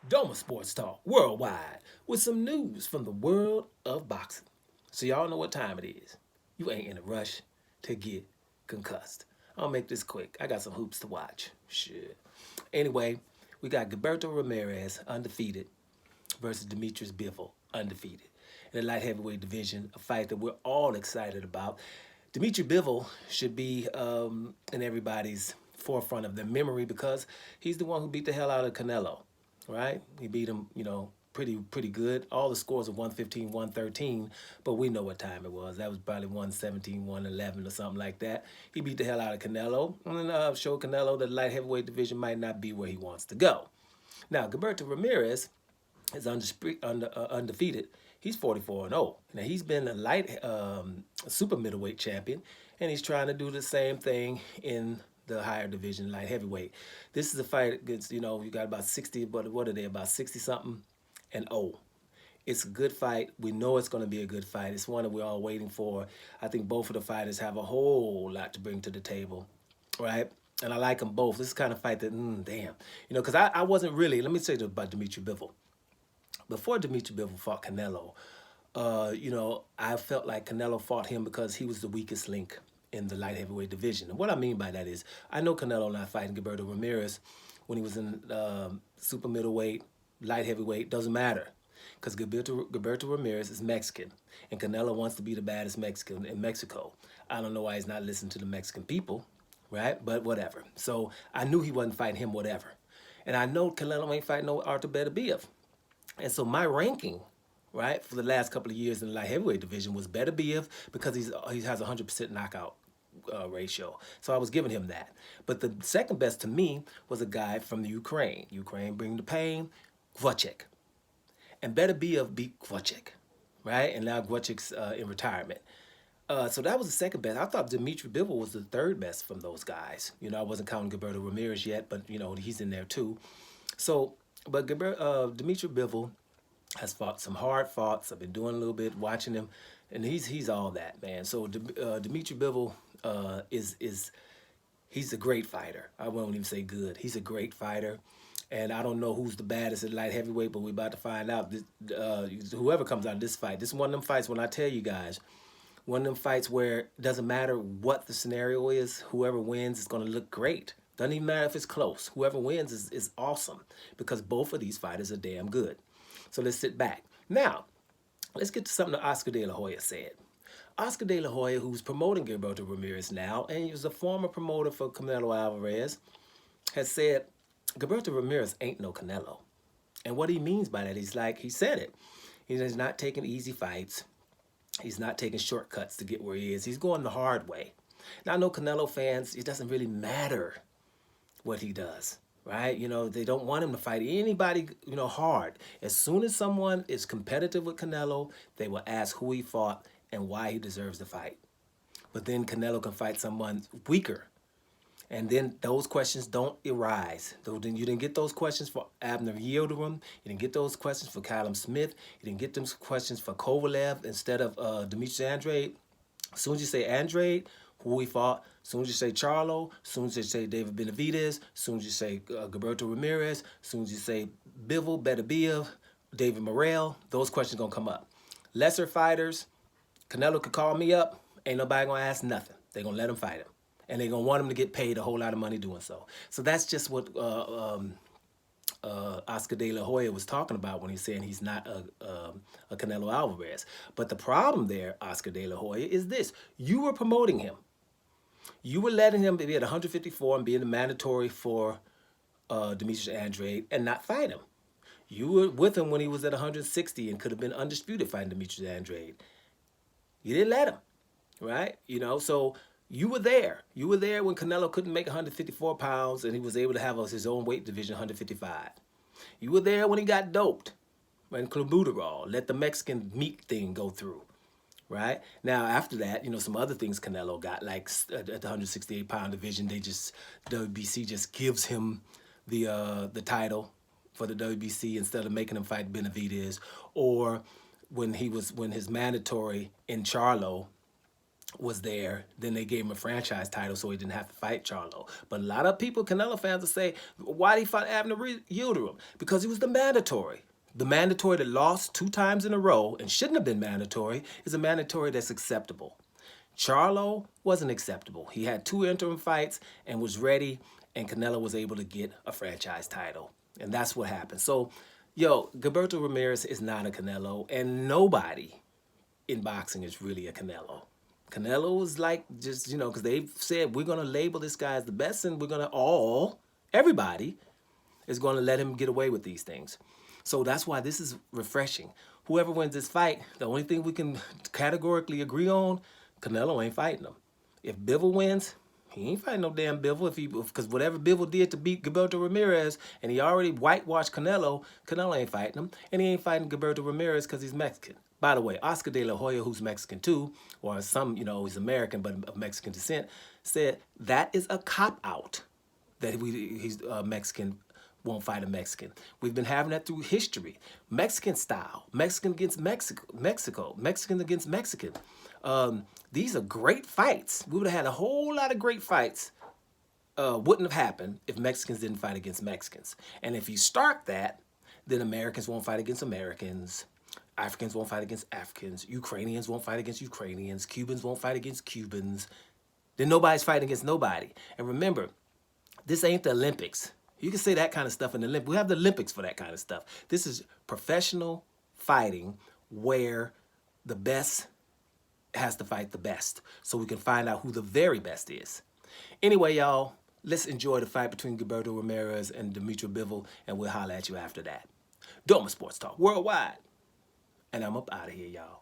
Doma Sports Talk worldwide with some news from the world of boxing. So y'all know what time it is. You ain't in a rush to get concussed. I'll make this quick. I got some hoops to watch. Shit. Anyway, we got Gilberto Ramirez undefeated versus Demetrius Bivol undefeated in the light heavyweight division, a fight that we're all excited about. Dimitri Bivol should be in everybody's forefront of their memory because he's the one who beat the hell out of Canelo, right? He beat him, pretty good. All the scores of 115, 113, but we know what time it was. That was probably 117, 111 or something like that. He beat the hell out of Canelo and showed Canelo that the light heavyweight division might not be where he wants to go. Now, Gilberto Ramirez is undefeated. He's 44-0. Now, he's been a light super middleweight champion, and he's trying to do the same thing in the higher division, light heavyweight. This is a fight against, you got about 60, but what are they, about 60-something and 0. It's a good fight. We know it's going to be a good fight. It's one that we're all waiting for. I think both of the fighters have a whole lot to bring to the table, right? And I like them both. This is the kind of fight that, damn. Because I wasn't really, let me say about Dimitri Bivol. Before Dimitri Bivol fought Canelo, I felt like Canelo fought him because he was the weakest link in the light heavyweight division. And what I mean by that is, I know Canelo not fighting Gilberto Ramirez when he was in super middleweight, light heavyweight, doesn't matter. Because Gilberto Ramirez is Mexican, and Canelo wants to be the baddest Mexican in Mexico. I don't know why he's not listening to the Mexican people, right? But whatever. So I knew he wasn't fighting him, whatever. And I know Canelo ain't fighting no Artur Beterbiev. And so my ranking, right, for the last couple of years in the light heavyweight division was Beterbiev because he has a 100% knockout ratio. So I was giving him that. But the second best to me was a guy from the Ukraine. Ukraine bring the pain, Gwachek. And Beterbiev beat Gwachek, right? And now Gwachek's in retirement. So that was the second best. I thought Dimitri Bivol was the third best from those guys. I wasn't counting Gilberto Ramirez yet, but, he's in there too. So, but Dimitri Bivol has fought some hard fights. I've been doing a little bit, watching him, and he's all that, man. So Dimitri Bivol he's a great fighter. I won't even say good. He's a great fighter. And I don't know who's the baddest at light heavyweight, but we're about to find out. Whoever comes out of this fight, this is one of them fights when I tell you guys, one of them fights where it doesn't matter what the scenario is, whoever wins is going to look great. Doesn't even matter if it's close. Whoever wins is awesome because both of these fighters are damn good. So let's sit back. Now, let's get to something that Oscar De La Hoya said. Oscar De La Hoya, who's promoting Gilberto Ramirez now, and he was a former promoter for Canelo Alvarez, has said, Gilberto Ramirez ain't no Canelo. And what he means by that, he said it. He's not taking easy fights. He's not taking shortcuts to get where he is. He's going the hard way. Now, I know Canelo fans, it doesn't really matter what he does, right? They don't want him to fight anybody, hard. As soon as someone is competitive with Canelo, they will ask who he fought and why he deserves the fight. But then Canelo can fight someone weaker. And then those questions don't arise. You didn't get those questions for Abner Mares. You didn't get those questions for Callum Smith. You didn't get those questions for Kovalev instead of Demetrius Andrade. As soon as you say Andrade, who he fought, as soon as you say Charlo, as soon as you say David Benavidez, as soon as you say Gilberto Ramirez, as soon as you say Bivol, Beterbiev, David Morrell, those questions going to come up. Lesser fighters, Canelo could call me up. Ain't nobody going to ask nothing. They're going to let him fight him. And they're going to want him to get paid a whole lot of money doing so. So that's just what Oscar De La Hoya was talking about when he's saying he's not a Canelo Alvarez. But the problem there, Oscar De La Hoya, is this. You were promoting him. You were letting him be at 154 and being the mandatory for Demetrius Andrade and not fight him. You were with him when he was at 160 and could have been undisputed fighting Demetrius Andrade. You didn't let him, right? So you were there. You were there when Canelo couldn't make 154 pounds and he was able to have his own weight division, 155. You were there when he got doped, when clenbuterol let the Mexican meat thing go through, right? Now, after that, some other things Canelo got, like at the 168-pound division, WBC just gives him the title for the WBC instead of making him fight Benavidez, or when his mandatory in Charlo, was there. Then they gave him a franchise title so he didn't have to fight Charlo. But a lot of people, Canelo fans, will say, why did he fight Abner Yildirim? Because he was the mandatory. The mandatory that lost 2 times in a row and shouldn't have been mandatory is a mandatory that's acceptable. Charlo wasn't acceptable. He had 2 interim fights and was ready, and Canelo was able to get a franchise title. And that's what happened. So, Gilberto Ramirez is not a Canelo, and nobody in boxing is really a Canelo. Canelo is like just, because they've said we're going to label this guy as the best, and we're going to everybody is going to let him get away with these things. So that's why this is refreshing. Whoever wins this fight, the only thing we can categorically agree on, Canelo ain't fighting him. If Bivol wins, he ain't fighting no damn Bivol. Because whatever Bivol did to beat Gilberto Ramirez, and he already whitewashed Canelo, Canelo ain't fighting him. And he ain't fighting Gilberto Ramirez because he's Mexican. By the way, Oscar de la Hoya, who's Mexican too, or he's American but of Mexican descent, said that is a cop-out that he's Mexican won't fight a Mexican. We've been having that through history. Mexican style, Mexican against Mexico, Mexican against Mexican. These are great fights. We would have had a whole lot of great fights. Wouldn't have happened if Mexicans didn't fight against Mexicans. And if you start that, then Americans won't fight against Americans. Africans won't fight against Africans. Ukrainians won't fight against Ukrainians. Cubans won't fight against Cubans. Then nobody's fighting against nobody. And remember, this ain't the Olympics. You can say that kind of stuff in the Olympics. We have the Olympics for that kind of stuff. This is professional fighting where the best has to fight the best so we can find out who the very best is. Anyway, y'all, let's enjoy the fight between Gilberto Ramirez and Dimitri Bivol, and we'll holler at you after that. Doma Sports Talk Worldwide. And I'm up out of here, y'all.